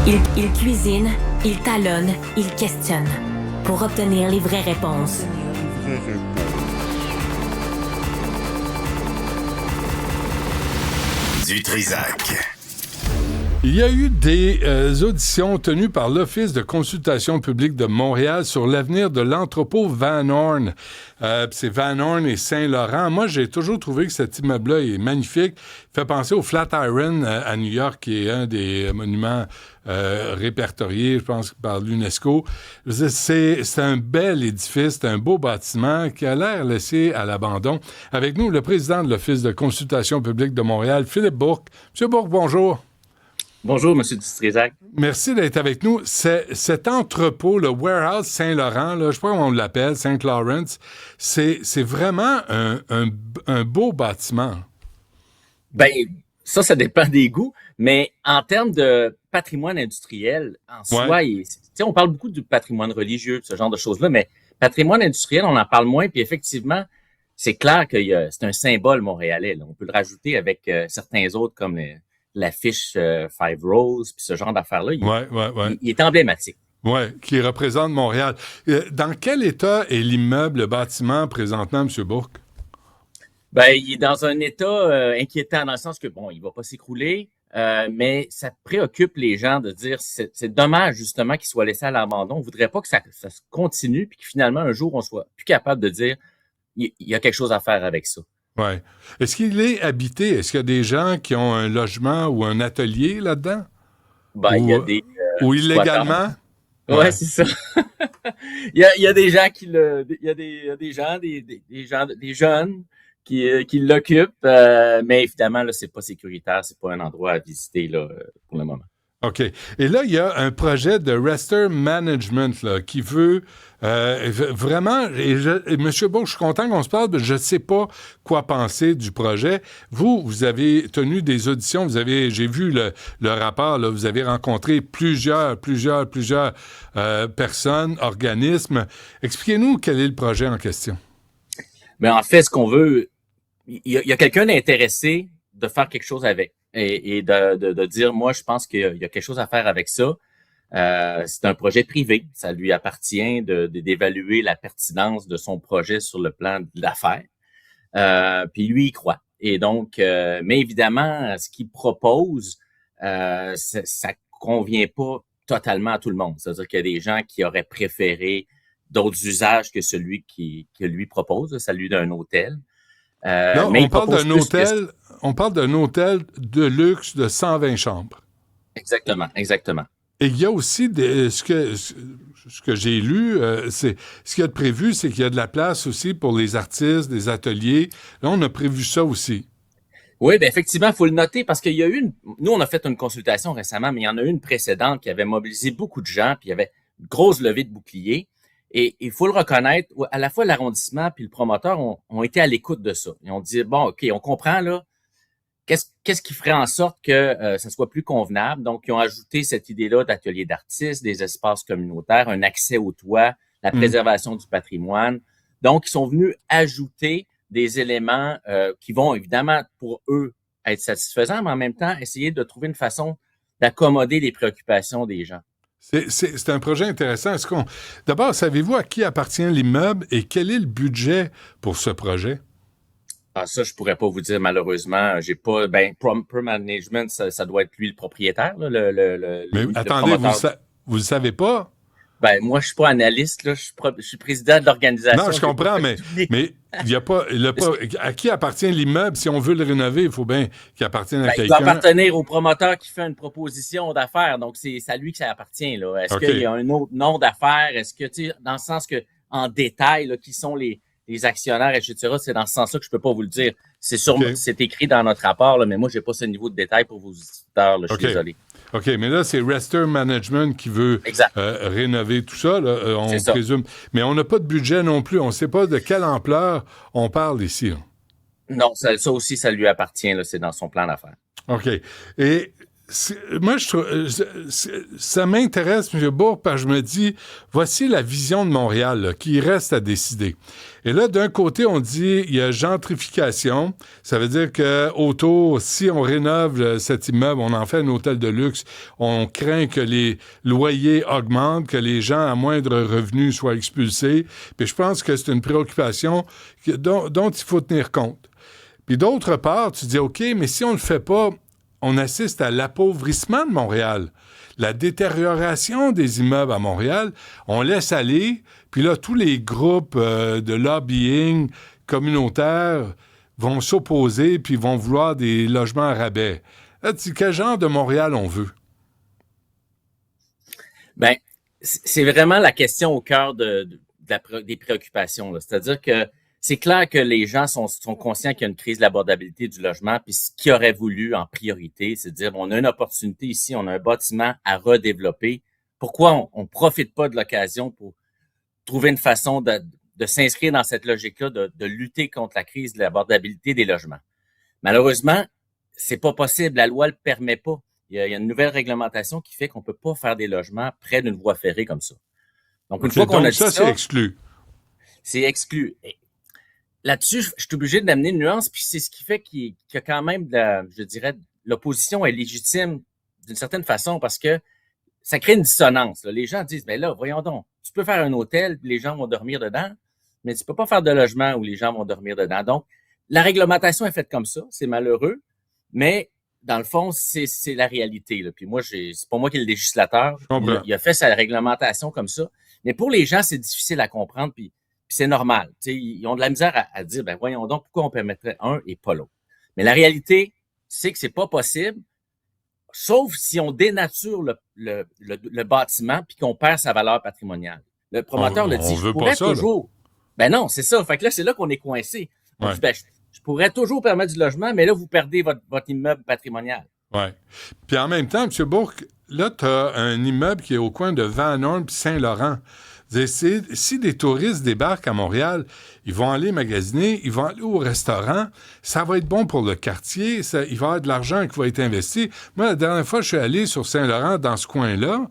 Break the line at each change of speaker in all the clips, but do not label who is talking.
Il cuisine, il talonne, il questionne pour obtenir les vraies réponses.
Du Trizac.
Il y a eu des auditions tenues par l'Office de consultation publique de Montréal sur l'avenir de l'entrepôt Van Horn. C'est Van Horn et Saint-Laurent. Moi, j'ai toujours trouvé que cet immeuble-là est magnifique. Il fait penser au Flatiron à New York, qui est un des monuments répertoriés, je pense, par l'UNESCO. C'est un bel édifice, c'est un beau bâtiment qui a l'air laissé à l'abandon. Avec nous, le président de l'Office de consultation publique de Montréal, Philippe Bourque. Monsieur Bourque, bonjour.
Bonjour, M. Dutrisac.
Merci d'être avec nous. Cet entrepôt, le Warehouse Saint-Laurent, là, je sais pas comment on l'appelle, Saint Lawrence, c'est vraiment un beau bâtiment.
Ben, ça dépend des goûts, mais en termes de patrimoine industriel, en soi, on parle beaucoup du patrimoine religieux, ce genre de choses-là, mais patrimoine industriel, on en parle moins, puis effectivement, c'est clair que c'est un symbole montréalais. Là. On peut le rajouter avec certains autres comme l'affiche Five Rose, puis ce genre d'affaires-là, il est emblématique.
Oui, qui représente Montréal. Dans quel état est l'immeuble, le bâtiment présentement, M. Bourque?
Ben, il est dans un état inquiétant, dans le sens que, bon, il va pas s'écrouler, mais ça préoccupe les gens de dire, c'est dommage, justement, qu'il soit laissé à l'abandon. On voudrait pas que ça se continue, puis que finalement, un jour, on soit plus capable de dire, il y a quelque chose à faire avec ça.
Oui. Est-ce qu'il est habité? Est-ce qu'il y a des gens qui ont un logement ou un atelier là-dedans?
Ben, il y a des...
ou illégalement?
Ouais, c'est ça. il y a des gens qui il y a des jeunes qui l'occupent, mais évidemment, là, c'est pas sécuritaire, c'est pas un endroit à visiter, là, pour le moment.
OK. Et là, il y a un projet de Rester Management là, qui veut vraiment... Et M. Bourque, je suis content qu'on se parle, mais je ne sais pas quoi penser du projet. Vous avez tenu des auditions, j'ai vu le rapport, là, vous avez rencontré plusieurs personnes, organismes. Expliquez-nous quel est le projet en question.
Mais en fait, ce qu'on veut... Il y a quelqu'un d'intéressé de faire quelque chose avec. Et de dire, moi, je pense qu'il y a quelque chose à faire avec ça. C'est un projet privé. Ça lui appartient d'évaluer la pertinence de son projet sur le plan de l'affaire. Puis lui, il croit. Et donc, mais évidemment, ce qu'il propose, ça convient pas totalement à tout le monde. C'est-à-dire qu'il y a des gens qui auraient préféré d'autres usages que celui que lui propose, celui d'un hôtel.
Non, on parle d'un hôtel de luxe de 120 chambres.
Exactement.
Et il y a aussi ce que j'ai lu, c'est ce qu'il y a de prévu, c'est qu'il y a de la place aussi pour les artistes, des ateliers. Là, on a prévu ça aussi.
Oui, bien effectivement, il faut le noter parce qu'il y a eu nous, on a fait une consultation récemment, mais il y en a eu une précédente qui avait mobilisé beaucoup de gens, puis il y avait une grosse levée de boucliers. Et il faut le reconnaître, à la fois l'arrondissement puis le promoteur ont été à l'écoute de ça. Ils ont dit, bon, OK, on comprend là, qu'est-ce qui ferait en sorte que ça soit plus convenable. Donc, ils ont ajouté cette idée-là d'ateliers d'artistes, des espaces communautaires, un accès au toit, la préservation du patrimoine. Donc, ils sont venus ajouter des éléments qui vont évidemment pour eux être satisfaisants, mais en même temps essayer de trouver une façon d'accommoder les préoccupations des gens.
C'est un projet intéressant. D'abord, savez-vous à qui appartient l'immeuble et quel est le budget pour ce projet?
Ah, ça, je pourrais pas vous dire, malheureusement. J'ai pas, Proper Management, ça doit être lui le propriétaire, là,
Mais attendez, vous le savez pas?
Ben, moi, je suis pas analyste, là. Je suis président de l'organisation.
Non, je comprends, mais il y a pas, à qui appartient l'immeuble? Si on veut le rénover, il faut bien qu'il appartienne à quelqu'un.
Il doit appartenir au promoteur qui fait une proposition d'affaires. Donc, c'est à lui que ça appartient, là. Est-ce qu'il y a un autre nom d'affaires? Est-ce que, tu sais, dans le sens que, en détail, là, qui sont les actionnaires, etc., c'est dans ce sens-là que je peux pas vous le dire. C'est écrit dans notre rapport, là, mais moi, j'ai pas ce niveau de détail pour vos auditeurs, là. Je suis désolé.
OK, mais là, c'est Rester Management qui veut rénover tout ça, là, on présume. Mais on n'a pas de budget non plus. On ne sait pas de quelle ampleur on parle ici. Là.
Non, ça aussi, ça lui appartient. Là, c'est dans son plan d'affaires.
OK. Et Moi, ça m'intéresse, M. Bourque, parce que je me dis, voici la vision de Montréal là, qui reste à décider. Et là, d'un côté, on dit, il y a gentrification. Ça veut dire que autour, si on rénove cet immeuble, on en fait un hôtel de luxe, on craint que les loyers augmentent, que les gens à moindre revenu soient expulsés. Puis je pense que c'est une préoccupation dont il faut tenir compte. Puis d'autre part, tu dis, OK, mais si on ne le fait pas, on assiste à l'appauvrissement de Montréal, la détérioration des immeubles à Montréal. On laisse aller, puis là, tous les groupes de lobbying communautaire vont s'opposer, puis vont vouloir des logements à rabais. Là, tu dis, quel genre de Montréal on veut?
Ben, c'est vraiment la question au cœur des préoccupations, là. C'est-à-dire que c'est clair que les gens sont conscients qu'il y a une crise de l'abordabilité du logement, puis ce qu'ils auraient voulu en priorité, c'est de dire, on a une opportunité ici, on a un bâtiment à redévelopper. Pourquoi on profite pas de l'occasion pour trouver une façon de s'inscrire dans cette logique-là, de lutter contre la crise de l'abordabilité des logements? Malheureusement, c'est pas possible. La loi le permet pas. Il y a une nouvelle réglementation qui fait qu'on peut pas faire des logements près d'une voie ferrée comme ça. Donc, une fois qu'on a dit ça,
c'est exclu.
C'est exclu. Là-dessus, je suis obligé d'amener une nuance, puis c'est ce qui fait qu'il y a quand même, je dirais, l'opposition est légitime d'une certaine façon parce que ça crée une dissonance. Là. Les gens disent, ben là, voyons donc, tu peux faire un hôtel, puis les gens vont dormir dedans, mais tu peux pas faire de logement où les gens vont dormir dedans. Donc, la réglementation est faite comme ça, c'est malheureux, mais dans le fond, c'est la réalité. Là. Puis moi, c'est pas moi qui est le législateur. Il a fait sa réglementation comme ça. Mais pour les gens, c'est difficile à comprendre, puis c'est normal. T'sais, ils ont de la misère à dire, ben voyons donc, pourquoi on permettrait un et pas l'autre. Mais la réalité, c'est que c'est pas possible, sauf si on dénature le bâtiment puis qu'on perd sa valeur patrimoniale. Le promoteur le dit, je pourrais toujours. Ben non, c'est ça. Fait que là, c'est là qu'on est coincé. On dit, ben, je pourrais toujours permettre du logement, mais là, vous perdez votre immeuble patrimonial.
Oui. Puis en même temps, M. Bourque, là, tu as un immeuble qui est au coin de Van Horn puis Saint-Laurent. Si des touristes débarquent à Montréal, ils vont aller magasiner, ils vont aller au restaurant, ça va être bon pour le quartier, il va y avoir de l'argent qui va être investi. Moi, la dernière fois, je suis allé sur Saint-Laurent, dans ce coin-là,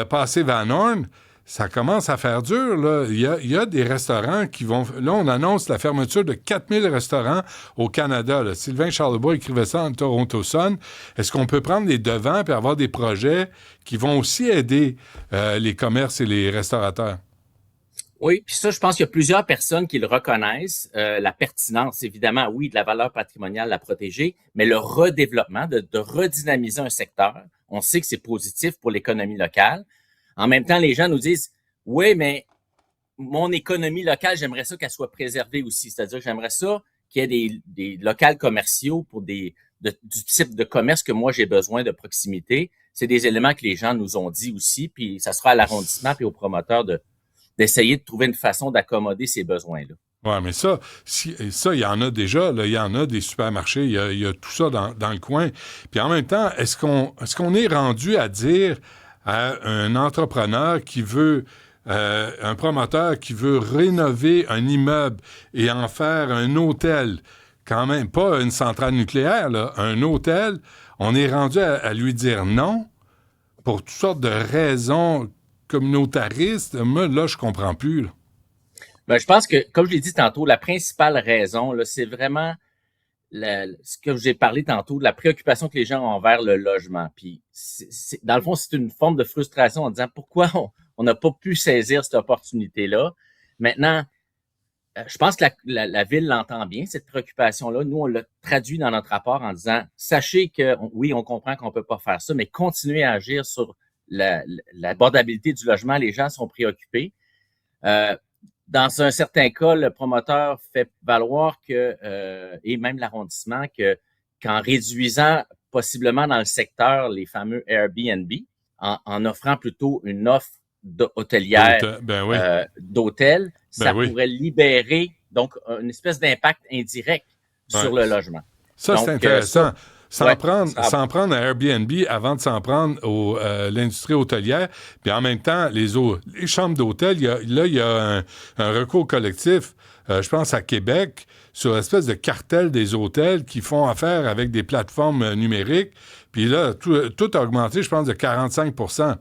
passer Van Horn, ça commence à faire dur, là. Il y a des restaurants qui vont... Là, on annonce la fermeture de 4000 restaurants au Canada. Là. Sylvain Charlebois écrivait ça en Toronto Sun. Est-ce qu'on peut prendre les devants et avoir des projets qui vont aussi aider les commerces et les restaurateurs?
Oui, puis ça, je pense qu'il y a plusieurs personnes qui le reconnaissent. La pertinence, évidemment, oui, de la valeur patrimoniale, la protéger, mais le redéveloppement, de redynamiser un secteur, on sait que c'est positif pour l'économie locale. En même temps, les gens nous disent, oui, mais mon économie locale, j'aimerais ça qu'elle soit préservée aussi. C'est-à-dire que j'aimerais ça qu'il y ait des locales commerciaux pour du type de commerce que moi, j'ai besoin de proximité. C'est des éléments que les gens nous ont dit aussi, puis ça sera à l'arrondissement puis aux promoteurs d'essayer de trouver une façon d'accommoder ces besoins-là.
Oui, mais ça, il y en a déjà. Là, il y en a des supermarchés, il y a tout ça dans le coin. Puis en même temps, est-ce qu'on est rendu à dire à un entrepreneur qui veut, un promoteur qui veut rénover un immeuble et en faire un hôtel, quand même pas une centrale nucléaire, là, un hôtel, on est rendu à lui dire non pour toutes sortes de raisons communautaristes. Moi, là, je comprends plus. Là.
Ben, je pense que, comme je l'ai dit tantôt, la principale raison, là, c'est vraiment ce que j'ai parlé tantôt, de la préoccupation que les gens ont envers le logement. Puis, dans le fond, c'est une forme de frustration en disant pourquoi on n'a pas pu saisir cette opportunité-là. Maintenant, je pense que la ville l'entend bien, cette préoccupation-là. Nous, on l'a traduit dans notre rapport en disant, sachez que, oui, on comprend qu'on peut pas faire ça, mais continuez à agir sur l'abordabilité du logement. Les gens sont préoccupés. Dans un certain cas, le promoteur fait valoir que, et même l'arrondissement, qu'en réduisant possiblement dans le secteur les fameux Airbnb, en offrant plutôt une offre hôtelière d'hôtel, ça pourrait libérer donc une espèce d'impact indirect sur le logement.
Ça, donc, c'est intéressant. s'en prendre à Airbnb avant de s'en prendre à l'industrie hôtelière. Puis en même temps, les chambres d'hôtel, il y a un recours collectif, je pense à Québec, sur l'espèce de cartel des hôtels qui font affaire avec des plateformes numériques. Puis là, tout a augmenté, je pense, de 45 %.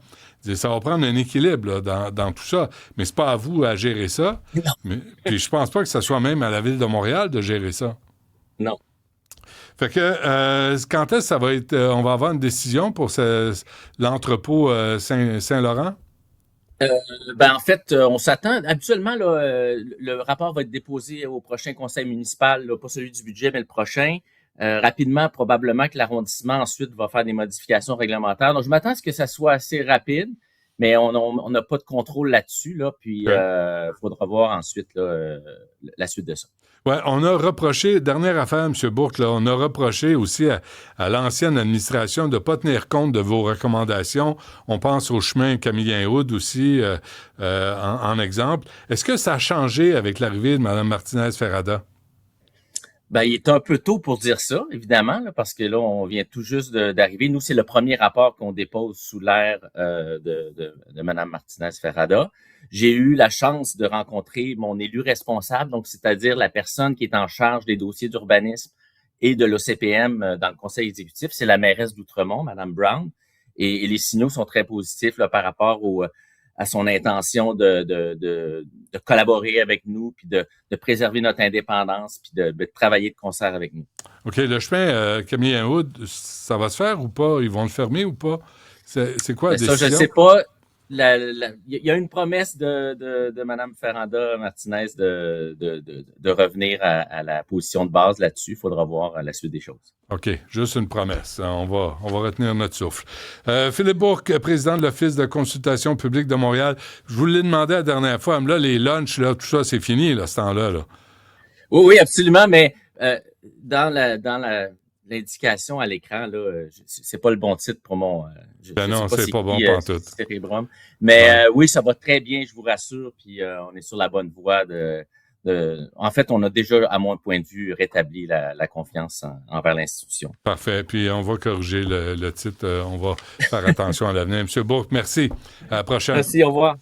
Ça va prendre un équilibre là, dans tout ça. Mais c'est pas à vous à gérer ça. Puis je pense pas que ce soit même à la Ville de Montréal de gérer ça.
Non.
Fait que quand est-ce que ça va être... on va avoir une décision pour l'entrepôt Saint-Laurent?
En fait, on s'attend. Habituellement, là, le rapport va être déposé au prochain conseil municipal, là, pas celui du budget, mais le prochain. Rapidement, probablement que l'arrondissement ensuite va faire des modifications réglementaires. Donc, je m'attends à ce que ça soit assez rapide, mais on n'a pas de contrôle là-dessus. Là, puis, faudra voir ensuite là, la suite de ça.
Oui, on a reproché, dernière affaire, M. Bourque, là, on a reproché aussi à l'ancienne administration de ne pas tenir compte de vos recommandations. On pense au chemin Camillien-Hood aussi, en exemple. Est-ce que ça a changé avec l'arrivée de Mme Martinez-Ferrada?
Il est un peu tôt pour dire ça, évidemment, là, parce que là, on vient tout juste d'arriver. Nous, c'est le premier rapport qu'on dépose sous l'ère de Mme Martinez-Ferrada. J'ai eu la chance de rencontrer mon élu responsable, donc c'est-à-dire la personne qui est en charge des dossiers d'urbanisme et de l'OCPM dans le conseil exécutif. C'est la mairesse d'Outremont, Mme Brown, et les signaux sont très positifs là, par rapport à son intention de collaborer avec nous, puis de préserver notre indépendance, puis de travailler de concert avec nous.
OK, le chemin Camillien-Hood, ça va se faire ou pas? Ils vont le fermer ou pas? C'est quoi la décision?
Ça, je ne sais pas. Il y a une promesse de Mme Ferrada Martinez de revenir à la position de base là-dessus. Il faudra voir la suite des choses.
OK, juste une promesse. On va retenir notre souffle. Philippe Bourque, président de l'Office de consultation publique de Montréal. Je vous l'ai demandé la dernière fois, mais là, les lunchs, là, tout ça, c'est fini, là, ce temps-là. Là.
Oui, absolument, mais dans l'indication à l'écran, là, c'est pas le bon titre pour mon...
non, c'est pas bon pantoute.
Cérébrum. Mais oui, ça va très bien, je vous rassure, puis on est sur la bonne voie en fait, on a déjà, à mon point de vue, rétabli la confiance envers l'institution.
Parfait. Puis on va corriger le titre. On va faire attention à l'avenir. M. Bourque, merci. À la prochaine.
Merci, au revoir.